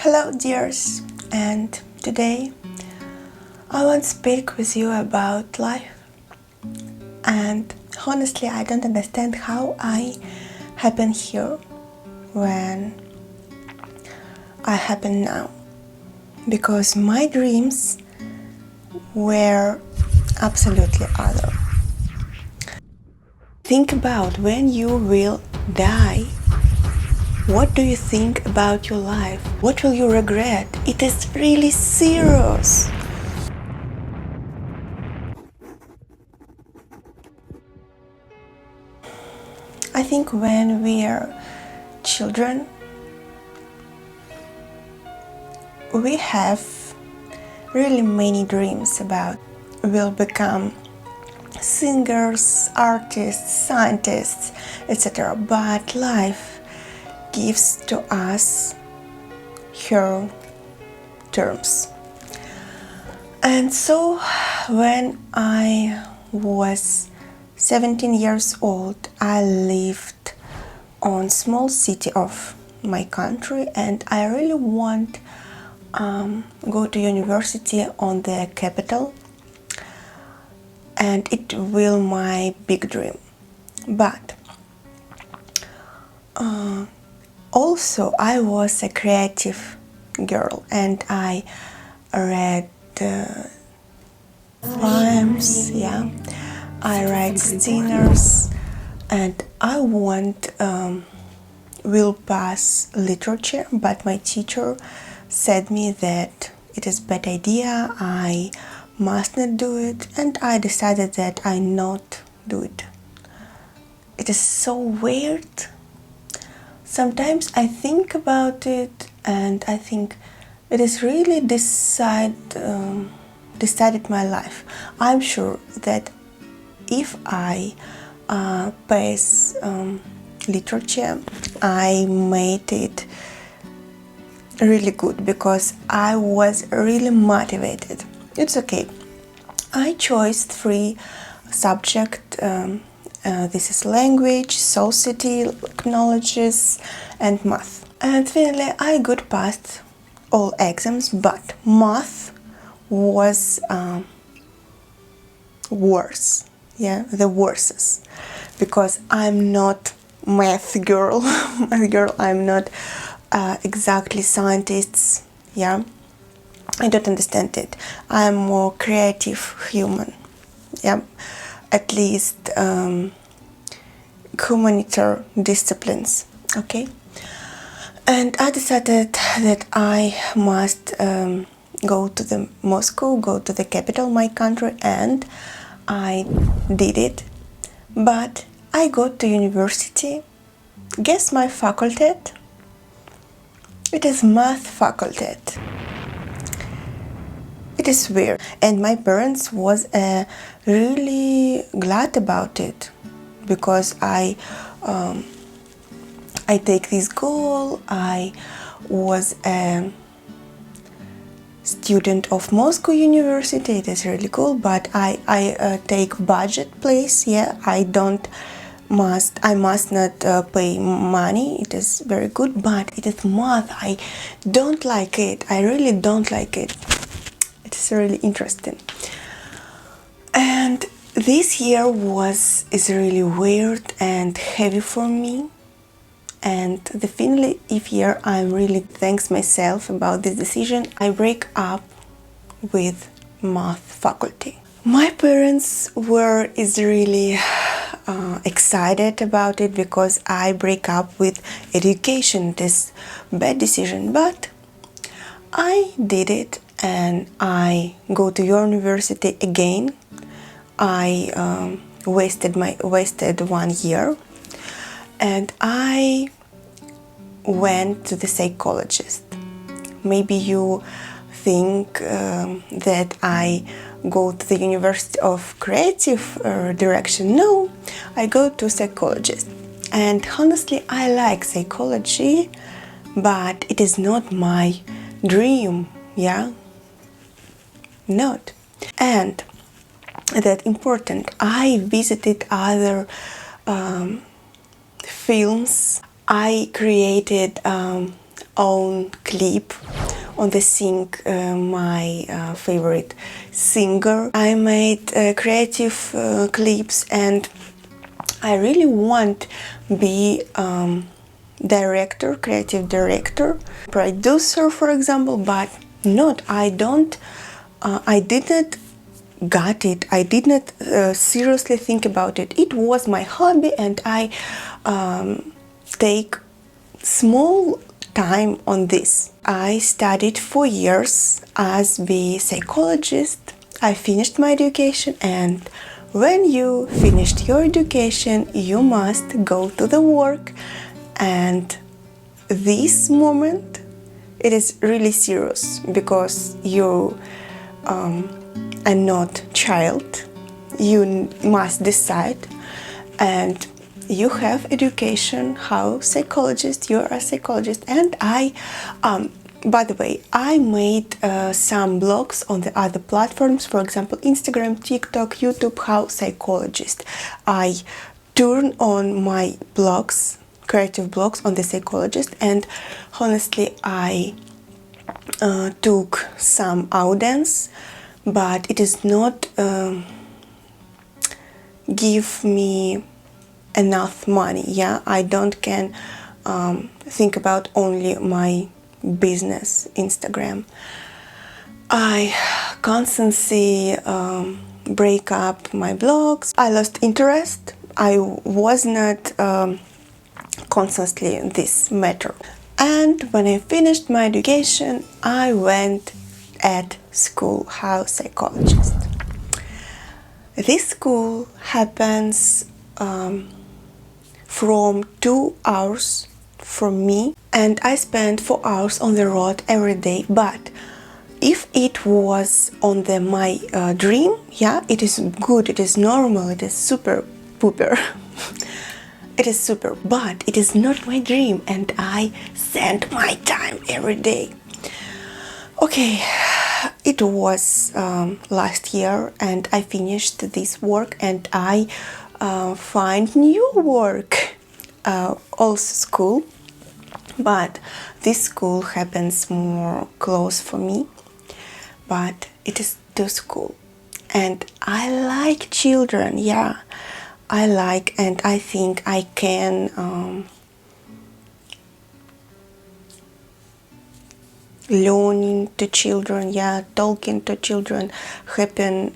Hello dears, and today I want to speak with you about life. And honestly, I don't understand how I happen here when I happen now, because my dreams were absolutely other. Think about when you will die. What do you think about your life? What will you regret? It is really serious. I think when we are children, we have really many dreams about we'll become singers, artists, scientists, etc. But life gives to us her terms. And so when I was 17 years old, I lived on small city of my country, and I really want go to university on the capital, and it will my big dream. But also I was a creative girl, and I read poems, I write scenarios, and I want will pass literature, but my teacher said me that it is a bad idea, I must not do it, and I decided that I not do it. It is so weird. Sometimes I think about it and I think it is really decided my life. I'm sure that if I pass literature, I made it really good because I was really motivated. It's okay. I chose 3 subjects. This is language, society, technologies, and math. And finally, I got past all exams, but math was worse. The worstest, because I'm not math girl. I'm not exactly scientists. I don't understand it. I'm more creative human. At least humanitarian disciplines. Okay. And I decided that I must go to the Moscow, go to the capital of my country, and I did it. But I got to university. Guess my faculty? It is math faculty. It is weird, and my parents was really glad about it, because I take this goal. I was a student of Moscow University. It is really cool, but I take budget place. I must not pay money. It is very good, but it is math. I don't like it. I really don't like it. It's really interesting. And this year is really weird and heavy for me. And definitely, if year I'm really thanks myself about this decision. I break up with math faculty. My parents is really excited about it, because I break up with education. This bad decision, but I did it, and I go to university again. I wasted 1 year, and I went to the psychologist. Maybe you think that I go to the University of Creative direction. No, I go to psychologist. And honestly, I like psychology, but it is not my dream, not. And that important, I visited other films. I created own clip on the my favorite singer. I made creative clips, and I really want to be director, creative director, producer, for example, but not. I didn't got it. I did not seriously think about it. It was my hobby, and I take small time on this. I studied 4 years as a psychologist. I finished my education, and when you finished your education, you must go to the work. And this moment, it is really serious, because you are not child. You must decide, and you have education, how psychologist, you're a psychologist. And I, by the way, I made some blogs on the other platforms, for example, Instagram, TikTok, YouTube, how psychologist. I turn on my blogs, creative blogs on the psychologist, and honestly, I took some audience, but it is not give me enough money. Yeah, I don't can think about only my business Instagram. I constantly break up my blogs. I lost interest. I was not constantly in this matter. And when I finished my education, I went at school house psychologist. This school happens from 2 hours from me, and I spend 4 hours on the road every day. But if it was on my dream, yeah, it is good, it is normal, it is super pooper. It is super, but it is not my dream, and I spend my time every day. Okay, it was last year, and I finished this work, and I find new work, also school, but this school happens more close for me, but it is the school, and I like children. Yeah, I like, and I think I can learning to children, yeah, talking to children, helping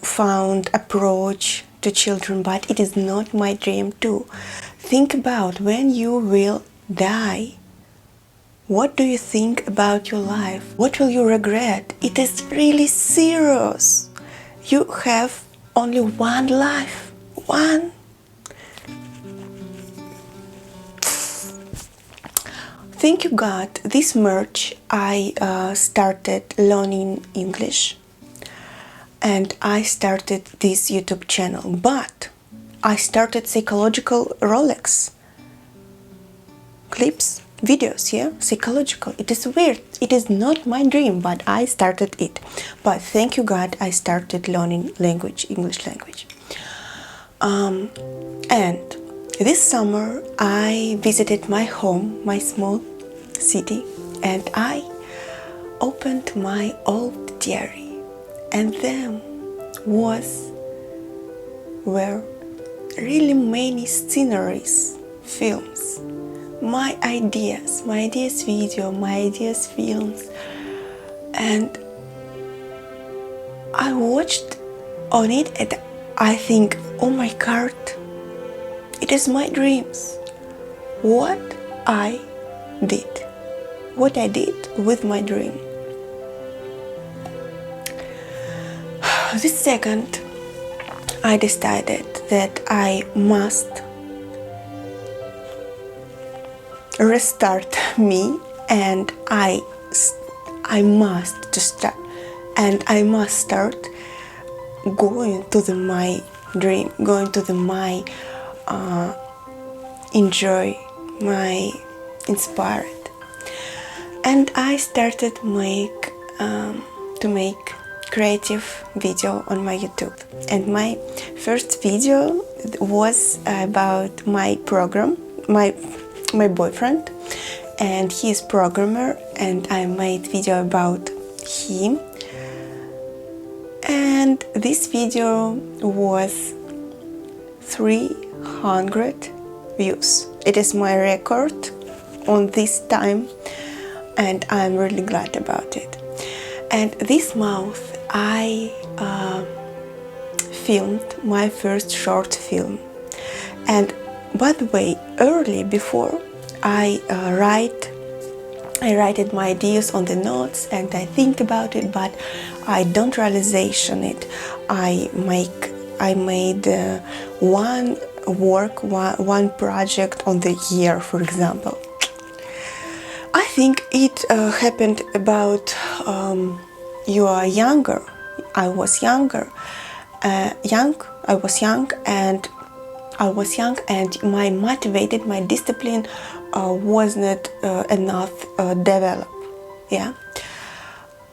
found approach to children, but it is not my dream too. Think about when you will die. What do you think about your life? What will you regret? It is really serious. You have only one life. One. Thank you God, this March I started learning English, and I started this YouTube channel, but I started psychological Rolex clips, videos, yeah, psychological. It is weird, it is not my dream, but I started it. But thank you God, I started learning language, English language. And this summer I visited my home, my small city, and I opened my old diary, and then were really many sceneries, films, my ideas video, my ideas films, and I watched on it, and I think, oh my God, it is my dreams. What I did with my dream. This second, I decided that I must restart me, and I must to start, and I must start going to my dream, going to my enjoy, my inspired. And I started to make creative video on my YouTube. And my first video was about my program, my boyfriend. and he is programmer, and I made video about him. And this video was 300 views. It is my record on this time, and I'm really glad about it. And this month I filmed my first short film. And by the way, early before I write my ideas on the notes and I think about it, but I don't realization it. I made one project on the year, for example. I think it happened about you are younger. I was young, and my discipline was not enough developed. Yeah.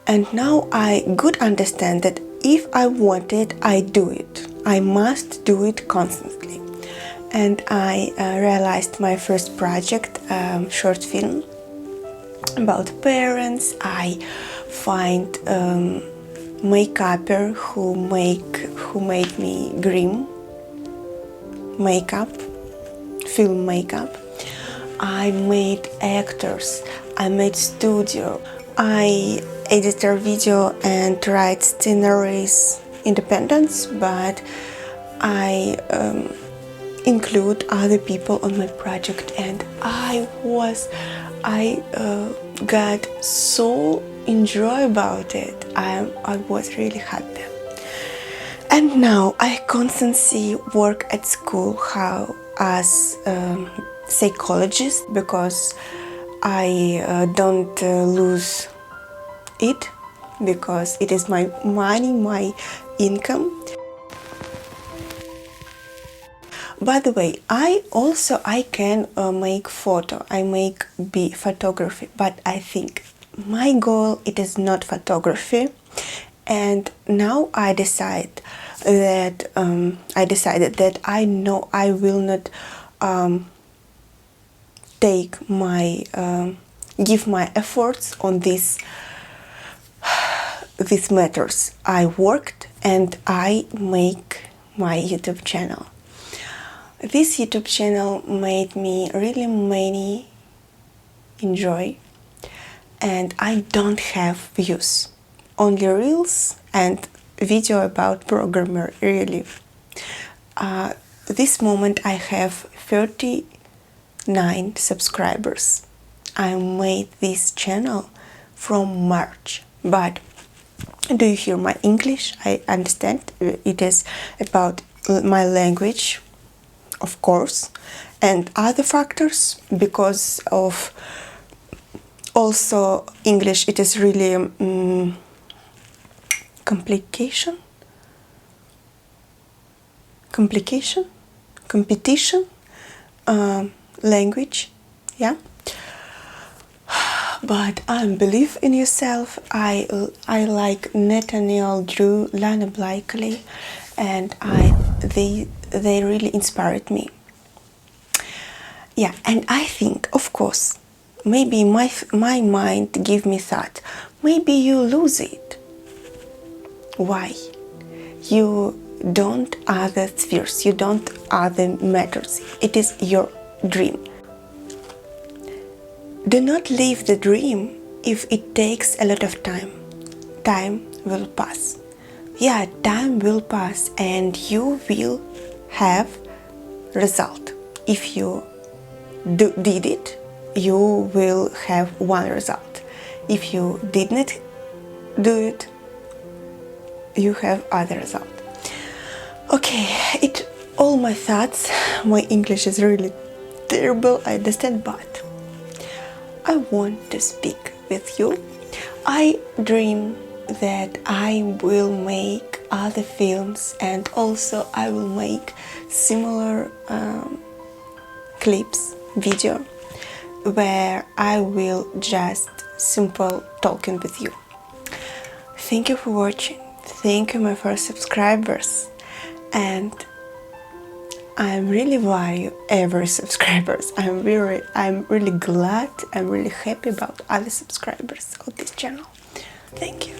And now I could understand that if I want it, I do it. I must do it constantly. And I realized my first project, short film about parents. I find makeupper who made me green makeup, film makeup. I made actors, I made studio, I edited video and write scenarios independence, but I include other people on my project, and I got so enjoy about it. I was really happy. And now I constantly work at school as psychologist, because I don't lose it, because it is my money, my income. By the way, I can make photo, I make photography, but I think my goal it is not photography. And now I decided that I know I will not give my efforts on these matters. I worked and I make my YouTube channel. This YouTube channel made me really many enjoy, and I don't have views, only reels and video about programmer, really. This moment I have 39 subscribers. I made this channel from March, but do you hear my English? I understand it is about my language, of course, and other factors, because of also English it is really competition, language, yeah. But I believe in yourself. I like Nathaniel Drew, Lana Blakely, and they really inspired me. Yeah, and I think, of course, maybe my mind give me thought, maybe you lose it. Why? You don't other spheres, you don't other matters. It is your dream. Do not leave the dream if it takes a lot of time. Time will pass. Yeah, time will pass and you will have result. If you did it, you will have one result. If you did not do it, you have other result. Okay, all my thoughts. My English is really terrible, I understand, but I want to speak with you. I dream that I will make other films, and also I will make similar clips, video, where I will just simple talking with you. Thank you for watching. Thank you, my first subscribers, and I really value every subscribers. I'm really glad, I'm really happy about other subscribers of this channel. Thank you.